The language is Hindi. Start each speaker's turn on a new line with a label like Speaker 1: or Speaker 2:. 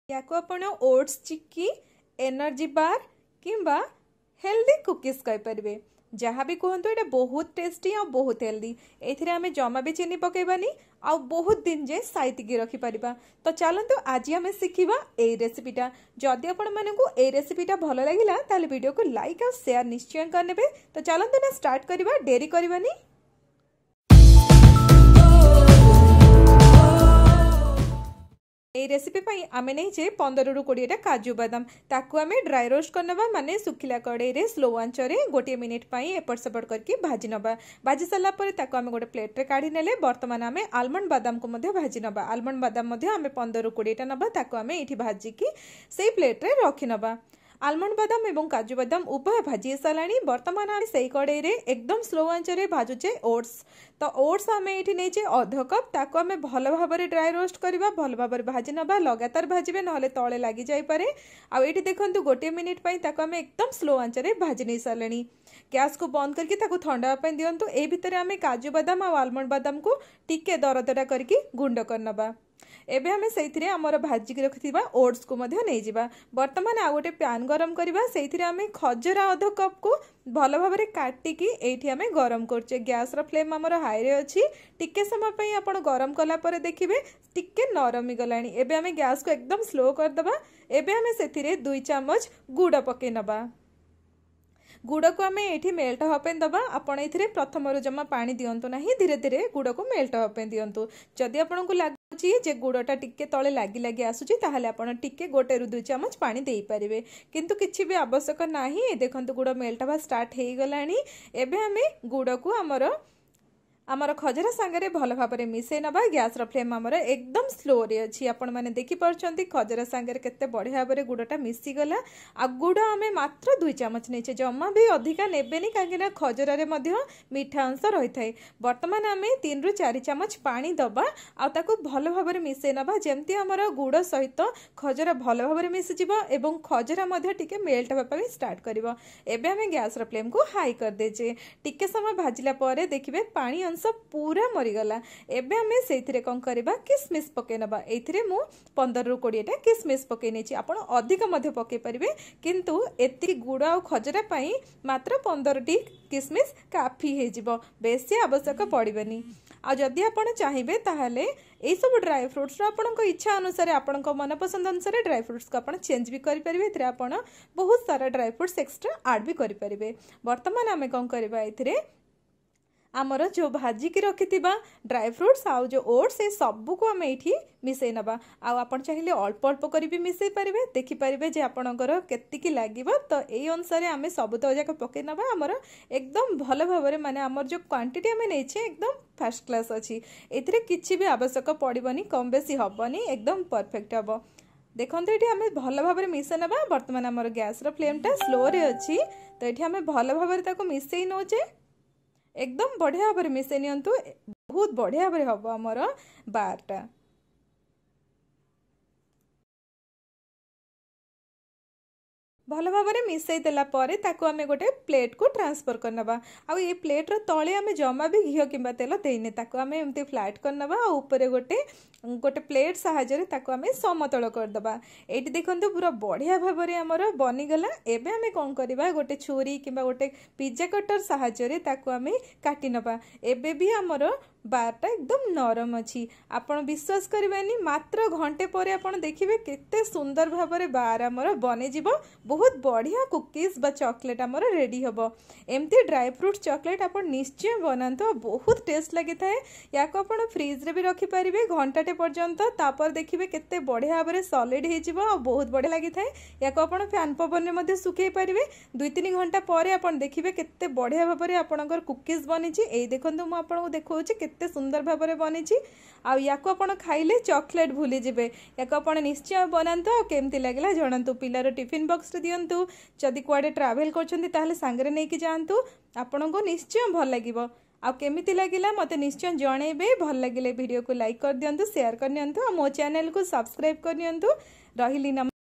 Speaker 1: या को आपण ओट्स चिक्की एनर्जी बार किंबा हेल्दी कुकीज कहि परिबे जहाँ भी कहतु ये बहुत टेस्टी और बहुत हेल्दी। एथिरे आमे जमा भी चीनी पकेबानी आ बहुत दिन जे साइतिकी रखिपर। तो चलतु आज आम शिखा ये रेसिपीटा। जदि आपण मानकु ए रेसिपीटा भल लगिला ताले वीडियो को लाइक और शेयर निश्चय करने। तो चलतु ना स्टार्ट करवा, डेरी करबानी। ए रेसिपी पई आमे नहीं 15 रु 20 काजू बादाम ताकू आमे ड्राई रोस्ट करनबा माने सुखिला कड़ाई रे स्लो आंच रे गोटे मिनिट पई एपट सेपट करके भाजी नबा। भाजी सला परे ताकू आमे गोटे प्लेट रे काढी नेले। वर्तमान आमे आलमंड बादाम को मध्ये भाजी नबा। आलमंड बादाम मध्ये आमे 15 रु 20 टा नबा ताकू आमे एठी भाजी की सेही प्लेट रे रखि नबा। आलमंड बादाम एवं काजू बादाम उभय भाजी साराणी। वर्तमान आम से कड़े एकदम स्लो आंच रे भाजुचे ओट्स। तो ओट्स आम ये नहीं अध कप ताको आम भल भाव ड्राई रोस्ट करवा, भल भाव भाजी नबा। लगातार भाजबे ना तले लगी जापे। आठी देखो गोटे मिनिट ताको आम एकदम स्लो आंच रे भाजी नहीं सारे। गैस को बंद करके ताको ठंडा दिंतु। ए भितर आम काजू बादाम और आलमंड बादाम को टिके दरदरा करके गुंड करनबा। एबे हमें से आमर भाजिक रखिथिबा ओट्स को मध्य नहीं जिबा। वर्तमान आ गोटे पैन गरम करबा। सेथिरे आमे खजरा अध कप को भल भाव काटिकी एठी आमे गरम करछे। गैस रो फ्लेम आमर हाई रे अछि। टिके समय पई आपण गरम कला परे देखिबे टिके नरमी गलानी। एबे आमे गैस को एकदम स्लो कर दबा। एबे आमे सेथिरे 2 चम्मच गुड़ पके नबा। गुड़ को आम ये मेल्ट हाँपे दबा। आपण ये प्रथम जमा पानी दिंतु ना, धीरे धीरे गुड़ को मेल्ट हाँपे दिंतु। जदि आपन को लगुच गुड़टा टिके तले लगी लगी आसूची ताहले आपण टिके 1 ରୁ 2 चामच पानी दे पारिबे, किंतु किछि भी आवश्यक नाही। देखंतु गुड़ मेल्ट हवा स्टार्ट हे गलानी। एबे आमे गुड़ को आमर खजरा सांगरे भल भाव में मिसई नबा। गैस रो फ्लेम आमर एकदम स्लो रे अछि। आपण माने देखि परछंती खजरा सांगरे केते बढ़िया भाव गुड़टा मिसी गला। आ गुड़ आमे मात्र 2 चामच नेचे, जमा भी अधिका नेबेनी काहेकि खजरा रे मध्य मीठा अंश रही थाए। वर्तमान आमे 3 ରୁ 4 चामच पानी दबा आ ताको भल भाव में मिसई नबा जेमती आमर गुड़ सहित खजरा भल भाव में मिसी जिवो एवं खजरा मध्य टिके मेल्ट हवा पई स्टार्ट करिवो। एबे आमे गैस रो फ्लेम को हाई कर देजे। टिके समय भाजिला परे देखिबे पानी सब पूरा मरीगला। एबे हमें से कौन करवा किसमिस पके नबा। एथिरे मु 15 ରୁ 20 टा किसमिस पके नेछि। आपण अधिक मध्य पके परिबे, किंतु एति गुड़ और खजरा पई मात्र 15 टी किसमिस काफी हे जिवो, बेसी आवश्यक पड़िबेनी। आ जदि आपण चाहिबे ताहाले ए सब ड्राई फ्रूट्स आपणक इच्छा अनुसार आपणक मनपसंद अनुसार ड्राई फ्रूट्स को आपण चेंज भी करि परिबे। एथिरे आपण बहुत सारा ड्राई फ्रूट्स एक्स्ट्रा ऐड भी करि परिबे। वर्तमान आमे कौन करबा एथिरे आमर जो भाजी की रखि ड्राई फ्रूट्स आउ जो ओट्स ये सबू को आम ये मिसई नबा। आपन चाहिए अल्प अल्प कर भी मिसई पारे। देखिपारे जे आपणकर केतिकी लागिबो। तो यही अनुसार आम सब तक पकई नबा। आमर एकदम भल भाव माने आमर जो क्वांटिटी आम नहीं एकदम फास्ट क्लास अच्छी। एथिरे किछि भी आवश्यक पड़बनी, कम बेसी हबनी, एकदम परफेक्ट हम। देखते ये आम भल भाव मिसई नबा। वर्तमान आमर गैस रो फ्लेमटा स्लो रे अच्छी। तो ये आम भल भाव मिसई नौचे एकदम बढ़िया भाव मिसई नियंतु। बहुत बढ़िया भाव हम आमर बारटा। भल भाव में मिसई देला परे ताको आमे गोटे प्लेट को ट्रांसफर करनबा। आ ये प्लेट रो तळे आमे जमा भी घियो किंबा तेल देइने ताको आमे एमती फ्लैट करनबा। आ ऊपर गोटे प्लेट सहायता रे ताको आमे समतल कर दबा। एठी देखंतु पूरा बढ़िया भाव में हमर बनी गला। एबे आमे कोन करबा गोटे छुरी किंबा गोटे पिज्जा कटर सहायता रे ताको आमे काटी नबा। एबे भी हमर बारटा एकदम नरम अच्छी। आपण विश्वास करिबानी मात्र घंटे पर आपण देखिबे केते सुंदर भाव में बार आमर बने जिवो। बहुत बढ़िया कुकीज बा चॉकलेट आमर रेडी हबो। एमती ड्राई फ्रूट चॉकलेट आपण निश्चय बनातो, बहुत टेस्ट लगी थाए। या को आपण फ्रिज रे भी रखि परिबे घंटाटे पर्यंत। तापर देखिबे केते बढ़िया भाव में सॉलिड हे जिवो और बहुत बढ़िया लगी थाए। या को आपण फैन पवन रे मध्ये सुखै परिबे। 2-3 घंटा पर आपण देखिबे केते बढ़िया भाव में आपणकर कुकीज बनी छि। एई देखंतु मु आपन को देखौछि केते सुंदर भाव में बनी। या को आपण खाइले चॉकलेट भूली जिबे। या को आपण निश्चय बनांतो। आ केमती लागला जणांतु। पिलार टिफिन बॉक्स रे दियंतु। जदि कुआडे ट्रैवल करछंती ताहले सांगरे नै कि जांतु। आपण को निश्चय भल लागिवो। आ केमिति लागिला मते निश्चय जणैबे। भल लागिले वीडियो को लाइक कर दियंतु, शेयर कर नियंतु। आ मो चैनल को सब्सक्राइब कर नियंतु। रहिली।